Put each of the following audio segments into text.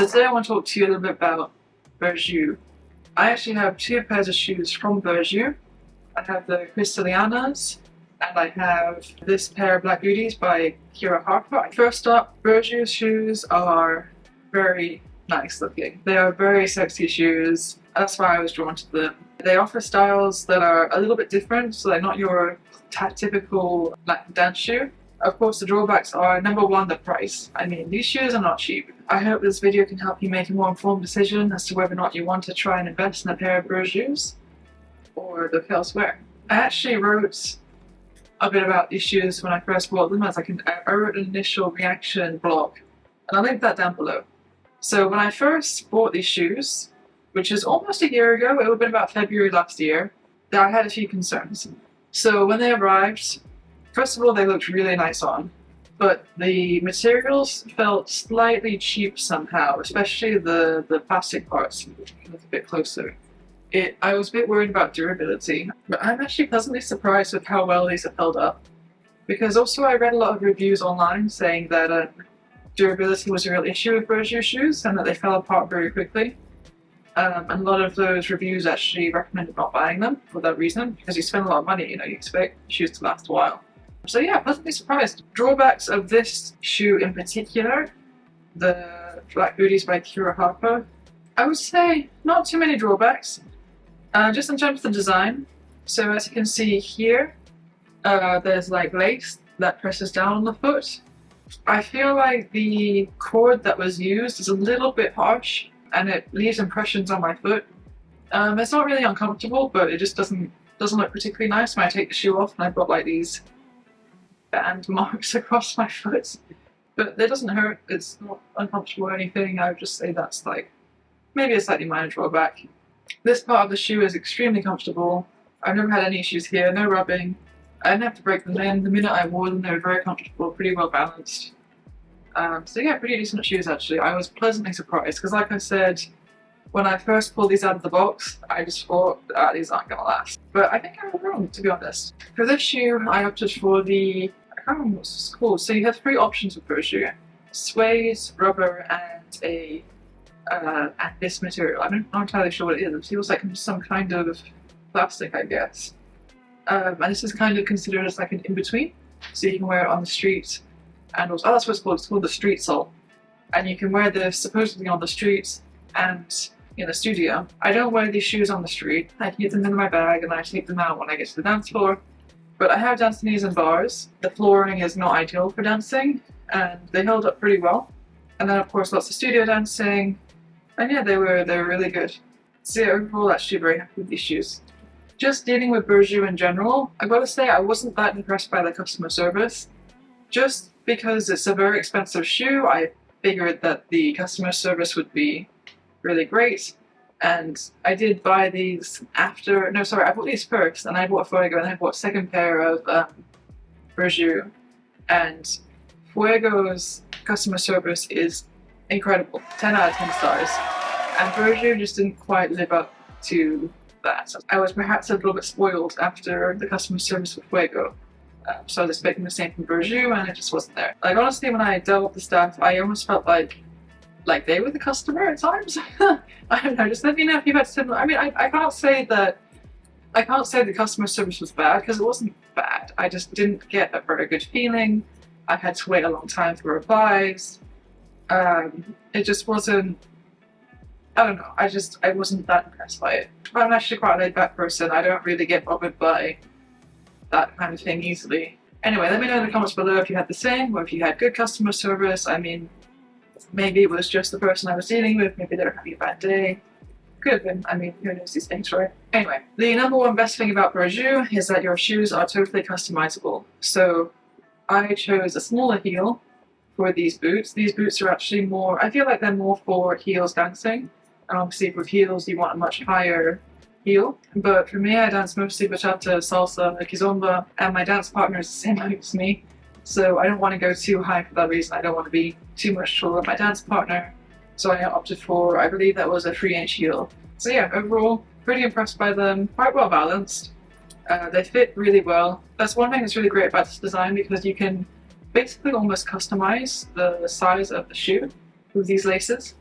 So today I want to talk to you a little bit about Burju. I actually have two pairs of shoes from Burju. I have the Crystallianas and I have this pair of black beauties by Kiira Harper. First up, Burju shoes are very nice looking. They are very sexy shoes. That's why I was drawn to them. They offer styles that are a little bit different, so they're not your typical dance shoe. Of course, the drawbacks are, number one, the price. I mean, these shoes are not cheap. I hope this video can help you make a more informed decision as to whether or not you want to try and invest in a pair of Burjus or look elsewhere. I actually wrote a bit about these shoes when I first bought them. I wrote an initial reaction blog, and I'll link that down below. So when I first bought these shoes, which is almost a year ago, it would have been about February last year, I had a few concerns. So when they arrived, first of all, they looked really nice on, but the materials felt slightly cheap somehow, especially the plastic parts. Look a bit closer. I was a bit worried about durability, but I'm actually pleasantly surprised with how well these have held up. Because also I read a lot of reviews online saying that durability was a real issue with Burju shoes and that they fell apart very quickly. And a lot of those reviews actually recommended not buying them for that reason, because you spend a lot of money, you expect shoes to last a while. So yeah, pleasantly surprised. Drawbacks of this shoe in particular, the black booties by Kiira Harper, I would say not too many drawbacks, just in terms of the design. So as you can see here, there's like lace that presses down on the foot. I feel like the cord that was used is a little bit harsh and it leaves impressions on my foot. It's not really uncomfortable, but it just doesn't look particularly nice when I take the shoe off and I've got like these band marks across my foot. But it doesn't hurt, it's not uncomfortable or anything. I would just say that's like maybe a slightly minor drawback. This part of the shoe is extremely comfortable. I've never had any issues here, no rubbing. I didn't have to break them in. The minute I wore them, they were very comfortable, pretty well balanced. So yeah, pretty decent shoes actually. I was pleasantly surprised because, like I said, when I first pulled these out of the box, I just thought, these aren't gonna last. But I think I was wrong, to be honest. For this shoe, I opted for the, I can't remember what it's called. So you have three options with Burju: suede, rubber, and this material. I'm not entirely sure what it is. It feels like some kind of plastic, I guess. And this is kind of considered as like an in-between, so you can wear it on the street. And also, that's what it's called the street sole. And you can wear this supposedly on the street and in the studio. I don't wear these shoes on the street. I keep them in my bag and I take them out when I get to the dance floor. But I have danced in these in bars. The flooring is not ideal for dancing and they held up pretty well. And then of course lots of studio dancing. And yeah, they were really good. So yeah, overall actually very happy with these shoes. Just dealing with Burju in general, I gotta say I wasn't that impressed by the customer service. Just because it's a very expensive shoe, I figured that the customer service would be really great. And I did buy these after, no sorry, I bought these first and I bought a Fuego and I bought a second pair of Burju. And Fuego's customer service is incredible, 10 out of 10 stars. And Burju just didn't quite live up to that. I was perhaps a little bit spoiled after the customer service with Fuego. So I was expecting the same from Burju and it just wasn't there. Like honestly, when I dealt with the staff, I almost felt like they were the customer at times. I don't know, just let me know if you've had similar. I mean, I can't say the customer service was bad because it wasn't bad. I just didn't get a very good feeling. I had to wait a long time for replies. It just wasn't, I don't know, I wasn't that impressed by it. But I'm actually quite a laid back person. I don't really get bothered by that kind of thing easily. Anyway, let me know in the comments below if you had the same or if you had good customer service. I mean, maybe it was just the person I was dealing with, maybe they were having a bad day. Could have been, I mean, who knows these things, right? Anyway, the number one best thing about Burju is that your shoes are totally customizable. So I chose a smaller heel for these boots. These boots are actually more, I feel like they're more for heels dancing. And obviously with heels you want a much higher heel. But for me, I dance mostly bachata, salsa, kizomba, and my dance partner is the same height as me. So I don't want to go too high for that reason. I don't want to be too much taller than my dance partner. So I opted for, I believe that was a 3-inch heel. So yeah, overall, pretty impressed by them, quite well balanced. They fit really well. That's one thing that's really great about this design because you can basically almost customize the size of the shoe with these laces.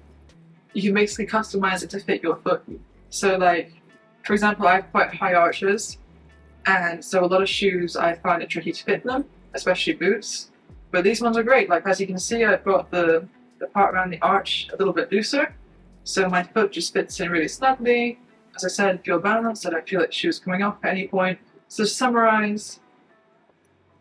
you can basically customize it to fit your foot. So like, for example, I have quite high arches, and so a lot of shoes I find it tricky to fit them, especially boots. But these ones are great. Like as you can see, I've got the part around the arch a little bit looser, so my foot just fits in really snugly. As I said, feel balanced. I don't feel like the shoe's coming off at any point. So to summarize,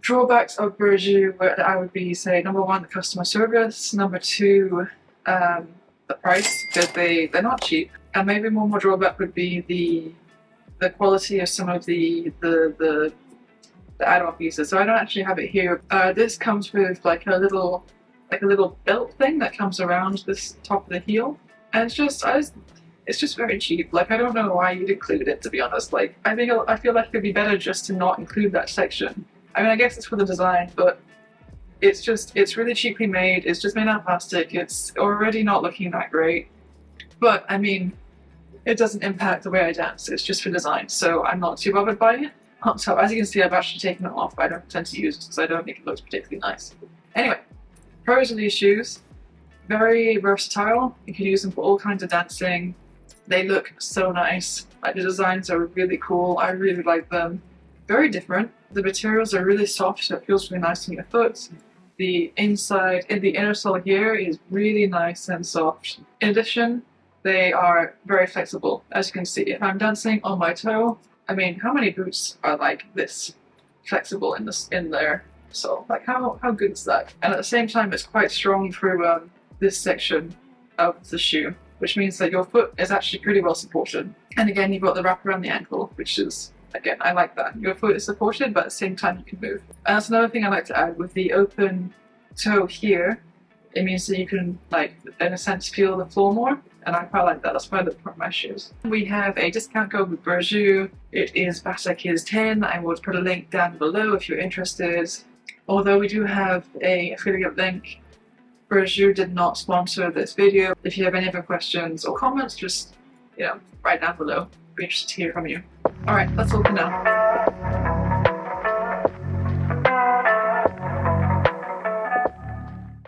drawbacks of Burju, I would be say number one, the customer service. Number two, the price, because they're not cheap. And maybe one more drawback would be the quality of some of the add-on pieces. So I don't actually have it here. This comes with like a little belt thing that comes around this top of the heel, and it's just very cheap. Like I don't know why you'd include it, to be honest. Like I feel like it'd be better just to not include that section. I mean, I guess it's for the design, but it's really cheaply made. It's just made out of plastic. It's already not looking that great, but I mean, it doesn't impact the way I dance. It's just for design, so I'm not too bothered by it. So as you can see, I've actually taken it off. I don't tend to use it because I don't think it looks particularly nice. Anyway, pros of these shoes: very versatile. You can use them for all kinds of dancing. They look so nice. Like the designs are really cool. I really like them. Very different. The materials are really soft, so it feels really nice on your foot. The inside, in the inner sole here, is really nice and soft. In addition, they are very flexible. As you can see, if I'm dancing on my toe, I mean, how many boots are like this flexible in their sole? Like how good is that? And at the same time, it's quite strong through this section of the shoe, which means that your foot is actually pretty well supported. And again, you've got the wrap around the ankle, which is, again, I like that. Your foot is supported, but at the same time you can move. And that's another thing I like to add with the open toe here. It means that you can, like, in a sense, feel the floor more. And I quite like that. That's why I look for my shoes. We have a discount code with Burju. It is BASAKIDS10. I will put a link down below if you're interested. Although we do have a affiliate link, Burju did not sponsor this video. If you have any other questions or comments, just, write down below. Be interested to hear from you. Alright, that's all for now.